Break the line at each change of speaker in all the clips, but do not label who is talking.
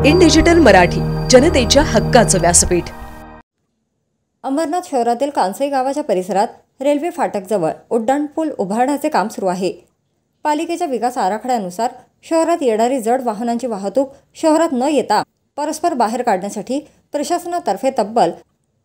In digital Marathi, जनतेच्या हक्काचं व्यासपीठ।
अंबरनाथ शहरातील कांसई गावाच्या परिसरात रेल्वे फाटकजवळ उड्डाणपूल उभारण्याचे काम सुरू आहे। पालिकेच्या विकास आराखड्यानुसार शहरात येणारी जड वाहनांची वाहतूक शहरात न येता परस्पर बाहेर काढण्यासाठी प्रशासनातर्फे तब्बल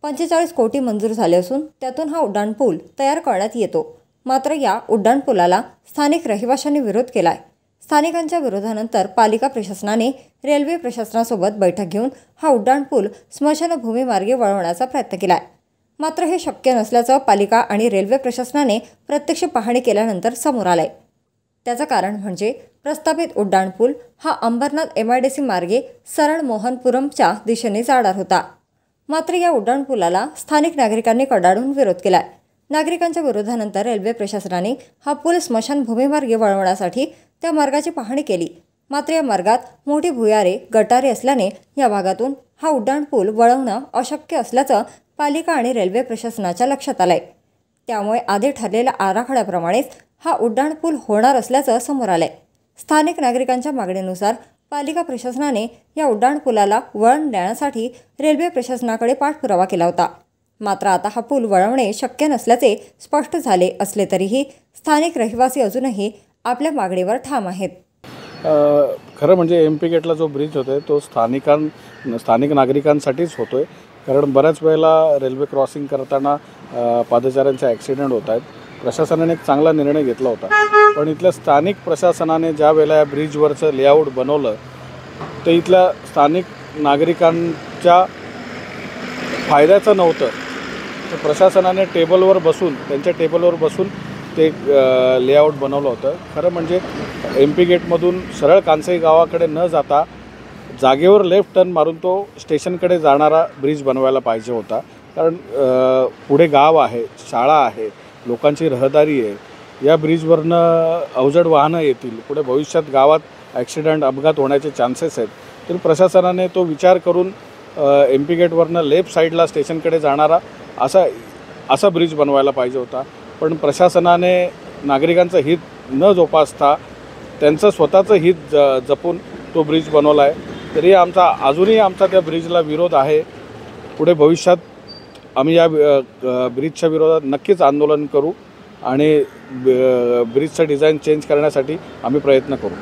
45 कोटी मंजूर झाले असून त्यातून हा उड्डाणपूल तयार करण्यात येतो। मात्र या उड्डाणपुलाला स्थानिक रहिवाशांनी विरोध केलाय। स्थानिकांच्या विरोधानंतर पालिका प्रशासनाने रेल्वे प्रशासनासोबत बैठक घेऊन हा उड्डाणपूल स्मशानभूमी मार्गे वळवण्याचा प्रयत्न केलाय। मात्र हे शक्य नसल्याचं पालिका आणि रेल्वे प्रशासनाने प्रत्यक्ष पाहणी केल्यानंतर समोर आलंय। त्याचं कारण म्हणजे प्रस्तावित उड्डाणपूल हा अंबरनाथ MIDC मार्गे सरळ मोहनपुरमच्या दिशेने जाणार होता। मात्र या उड्डाणपुलाला स्थानिक नागरिकांनी कडाडून विरोध केलाय। नागरिकांच्या विरोधानंतर रेल्वे प्रशासनाने हा पूल स्मशानभूमी मार्गे वळवण्यासाठी त्या मार्गाची पाहणी केली। मात्र या मार्गात मोठी भुयारे गटारे असल्याने या भागातून हा उड्डाणपूल वळवणं अशक्य असल्याचं पालिका आणि रेल्वे प्रशासनाच्या लक्षात आलंय। त्यामुळे आधी ठरलेल्या आराखड्याप्रमाणेच हा उड्डाणपूल होणार असल्याचं समोर आलंय। स्थानिक नागरिकांच्या मागणीनुसार पालिका प्रशासनाने या उड्डाणपुलाला वळण देण्यासाठी रेल्वे प्रशासनाकडे पाठपुरावा केला होता। मात्र आता हा पूल वळवणे शक्य नसल्याचे स्पष्ट झाले असले तरीही स्थानिक रहिवासी अजूनही आपल्या मागणीवर ठाम आहेत।
खरं म्हणजे MP गेटला जो ब्रिज होतोय तो स्थानिक नागरिकांसाठीच होतोय, कारण बऱ्याच वेळेला रेल्वे क्रॉसिंग करताना पादचाऱ्यांचे ॲक्सिडेंट होत आहेत। प्रशासनाने एक चांगला निर्णय घेतला होता, पण इथल्या स्थानिक प्रशासनाने ज्या वेळेला या ब्रिजवरचं लेआउट बनवलं ते इथल्या स्थानिक नागरिकांच्या फायद्याचं नव्हतं। तर प्रशासनाने त्यांच्या टेबलवर बसून ते लेआउट बनवलं होतं। खरं म्हणजे MP गेटमधून सरळ कांसई गावाकडे न जाता जागेवर लेफ्ट टर्न मारून तो स्टेशनकडे जाणारा ब्रिज बनवायला पाहिजे होता, कारण पुढे गाव आहे, शाळा आहे, लोकांची रहदारी आहे। या ब्रिजवरनं अवजड वाहनं येतील, पुढे भविष्यात गावात ॲक्सिडेंट अपघात होण्याचे चान्सेस आहेत। तर प्रशासनाने तो विचार करून MP गेटवरनं लेफ्ट साईडला स्टेशनकडे जाणारा असा ब्रिज बनवायला पाहिजे होता। पण प्रशासनाने नागरिकांचं हित न जोपासता त्यांचं स्वतःचं हित जपून तो ब्रिज बनवला आहे। तरी अजूनही आमचा त्या ब्रिजला विरोध आहे। पुढे भविष्यात आम्ही या ब्रिजच्या विरोधात नक्कीच आंदोलन करू आणि ब्रिजचं डिझाईन चेंज करण्यासाठी आम्ही प्रयत्न करू।